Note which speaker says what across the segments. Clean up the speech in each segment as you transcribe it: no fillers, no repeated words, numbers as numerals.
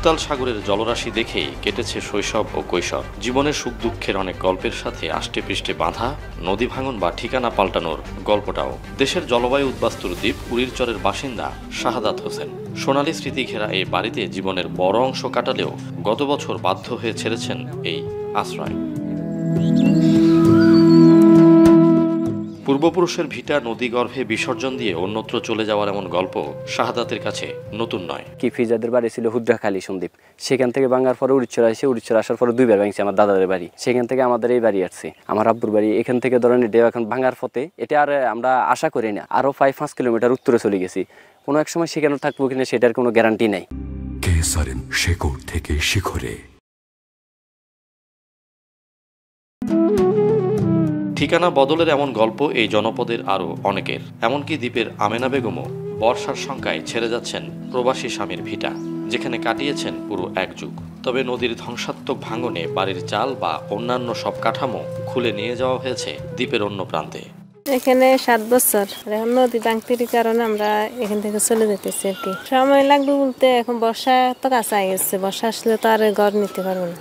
Speaker 1: উত্তাল সাগরের জলরাশি দেখেই কেটেছে শৈশব ও কৈশোর। জীবনের সুখ দুঃখের অনেক গল্পের সাথে আষ্টে পৃষ্ঠে বাঁধা নদী ভাঙন বা ঠিকানা পাল্টানোর গল্পটাও। দেশের জলবায়ু উদ্বাস্তুর দ্বীপ উরিরচরের বাসিন্দা শাহাদাত হোসেন সোনালী স্মৃতি ঘেরা এই বাড়িতে জীবনের বড় অংশ কাটালেও গত বছর বাধ্য হয়ে ছেড়েছেন এই আশ্রয়। পূর্বপুরুষের ভিটা নদীগর্ভে বিসর্জন দিয়ে অন্যত্র চলে যাওয়ার এমন গল্প শাহাদাতের কাছে নতুন নয়।
Speaker 2: ফিজাদের বাড়ি ছিল হুদ্রাখালী সন্দ্বীপ, সেখান থেকে ভাঙার পরে উড়িষ্যা আসে, উড়িষ্যা আসার পরে 2 বার ভাঙছে আমার দাদাদের বাড়ি, সেখান থেকে আমাদের এই বাড়ি আসছে, আমার আব্বুর বাড়ি। এখান থেকে ধরেন এটা এখন ভাঙার পথে, এটা আর আমরা আশা করি না, আরো 5-5 কিলোমিটার উত্তরে চলে গেছি। কোনো এক সময় সেখানে থাকবো কিনা সেটার কোনো গ্যারান্টি নাই।
Speaker 3: শেকড় থেকে শিখরে।
Speaker 1: ঠিকানা বদলের এমন গল্প এই জনপদের আরও অনেকের। এমনকি দ্বীপের আমেনা বেগমও বর্ষার শঙ্কায় ছেড়ে যাচ্ছেন প্রবাসী স্বামীর ভিটা, যেখানে কাটিয়েছেন পুরো 1 যুগ। তবে নদীর ধ্বংসাত্মক ভাঙনে বাড়ির চাল বা অন্যান্য সব কাঠামো খুলে নিয়ে যাওয়া হয়েছে দ্বীপের অন্য প্রান্তে।
Speaker 4: এখানে 7 বছর, এখন নদী ভাঙতির কারণে আমরা এখান থেকে চলে যেতেছি আর কি। সময় লাগবে বলতে এখন বর্ষা তো কাছে গেছে, বর্ষা আসলে তো আর ঘর নিতে পারবো না।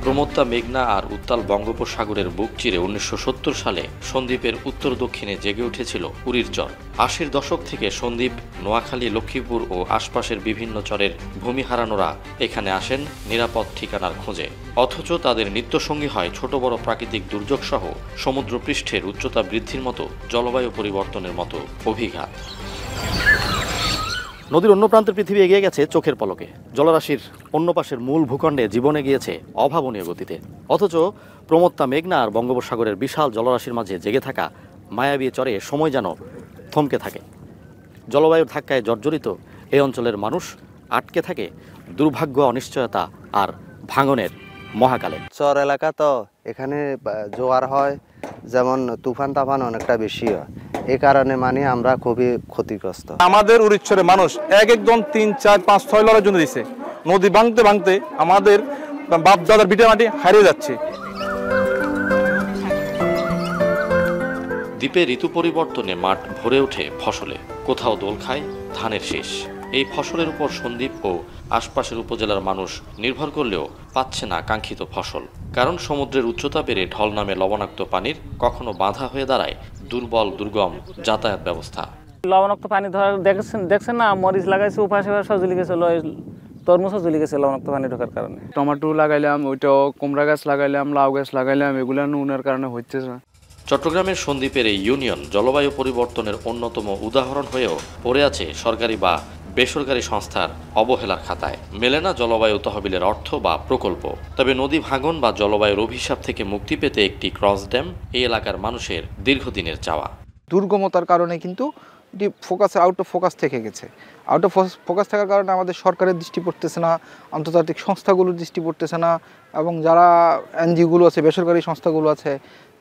Speaker 1: প্রমত্তা মেঘনা আর উত্তাল বঙ্গোপসাগরের বুক চিরে 1970 সালে সন্দ্বীপের উত্তর দক্ষিণে জেগে উঠেছিল উরিরচর। 80-র দশক থেকে সন্দ্বীপ, নোয়াখালী, লক্ষ্মীপুর ও আশপাশের বিভিন্ন চরের ভূমি হারানোরা এখানে আসেন নিরাপদ ঠিকানার খোঁজে। অথচ তাদের নিত্যসঙ্গী হয় ছোট বড় প্রাকৃতিক দুর্যোগ সহ সমুদ্রপৃষ্ঠের উচ্চতা বৃদ্ধির মতো জলবায়ু পরিবর্তনের মতো অভিঘাত।
Speaker 5: নদীর অন্য প্রান্তের পৃথিবী এগিয়ে গেছে চোখের পলকে। জলরাশির অন্য পাশের মূল ভূখণ্ডে জীবনে গিয়েছে অভাবনীয় গতিতে। অথচ প্রমত্তা মেঘনা আর বঙ্গোপসাগরের বিশাল জলরাশির মাঝে জেগে থাকা মায়াবী চরে সময় যেন থমকে থাকে। জলবায়ুর ধাক্কায় জর্জরিত এই অঞ্চলের মানুষ আটকে থাকে দুর্ভাগ্য, অনিশ্চয়তা আর ভাঙনের মহাকালে।
Speaker 6: চর এলাকা তো এখানে জোয়ার হয়, যেমন তুফান তাফান অনেকটা বেশি হয়, এই কারণে মানে আমরা খুবই ক্ষতিগ্রস্ত।
Speaker 7: আমাদের উরিচ্ছরের মানুষ একজন 3, 4, 5, 6 লড়ার জন্য দিছে। নদী ভাঙতে ভাঙতে আমাদের বাপ দাদার ভিটা মাটি হারিয়ে যাচ্ছে।
Speaker 1: দ্বীপে ঋতু পরিবর্তনে মাঠ ভরে ওঠে ফসলে, কোথাও দোল খায় ধানের শীষ। এই ফসলের উপর সন্দ্বীপ ও আশপাশের উপজেলার মানুষ নির্ভর করলেও পাচ্ছে না কাঙ্ক্ষিত ফসল। কারণ সমুদ্রের উচ্চতা বেড়ে ঢল নামে লবণাক্ত পানির কখনো বাধা হয়ে দাঁড়ায় দুর্বল দুর্গম যাতায়াত ব্যবস্থা।
Speaker 8: লবণাক্ত পানি ধরা দেখছেন না, মরিচ লাগাইছে উপাসে সজুলি গেছে, তরমুজও জ্বলি গেছে লবণাক্ত পানি ঢোকার কারণে।
Speaker 9: টমেটো লাগাইলাম, ওইটাও কুমড়া গাছ লাগাইলাম, লাউ গাছ লাগাইলাম, এগুলো নুনের কারণে হচ্ছে না।
Speaker 1: চট্টগ্রামের সন্দ্বীপের এই ইউনিয়ন জলবায়ু পরিবর্তনের অন্যতম উদাহরণ হয়েও পড়ে আছে সরকারি বা বেসরকারি সংস্থার অবহেলার খাতায়। মেলে না জলবায়ু তহবিলের অর্থ বা প্রকল্প। তবে নদী ভাঙন বা জলবায়ুর অভিশাপ থেকে মুক্তি পেতে একটি ক্রস ড্যাম এই এলাকার মানুষের দীর্ঘদিনের চাওয়া।
Speaker 10: দুর্গমতার কারণে কিন্তু আউট অফ ফোকাস থেকে গেছে। আউট অফ ফোকাস থাকার কারণে আমাদের সরকারের দৃষ্টি পড়তেছে না, আন্তর্জাতিক সংস্থাগুলোর দৃষ্টি পড়তেছে না, এবং যারা এনজিওগুলো আছে, বেসরকারি সংস্থাগুলো আছে,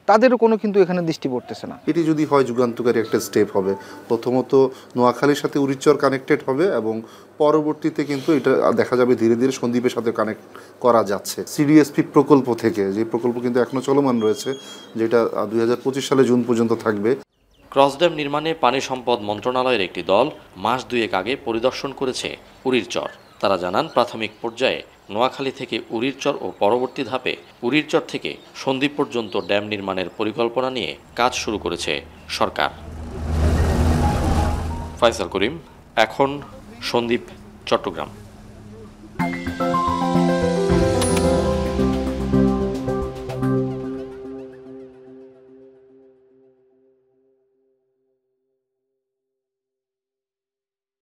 Speaker 10: তাদেরও কোনো কিন্তু এখানে দৃষ্টি পড়তেছে না।
Speaker 11: এটি যদি হয় যুগান্তকারী একটা স্টেপ হবে। প্রথমত নোয়াখালীর সাথে উরিচ্চর কানেক্টেড হবে এবং পরবর্তীতে কিন্তু এটা দেখা যাবে ধীরে ধীরে সন্দ্বীপের সাথে কানেক্ট করা যাচ্ছে। সিডিএসপি প্রকল্প থেকে, যে প্রকল্প কিন্তু এখনও চলমান রয়েছে, যেটা 2025 সালে জুন পর্যন্ত থাকবে।
Speaker 1: ক্রস ড্যাম নির্মাণে পানি সম্পদ মন্ত্রণালয়ের একটি দল মাস 2 আগে পরিদর্শন করেছে উরিরচর। তারা জানান প্রাথমিক পর্যায়ে নোয়াখালী থেকে উরিরচর ও পরবর্তী ধাপে উরিরচর থেকে সন্দ্বীপ পর্যন্ত ড্যাম নির্মাণের পরিকল্পনা নিয়ে কাজ শুরু করেছে সরকার। ফয়সাল করিম, এখন সন্দ্বীপ, চট্টগ্রাম।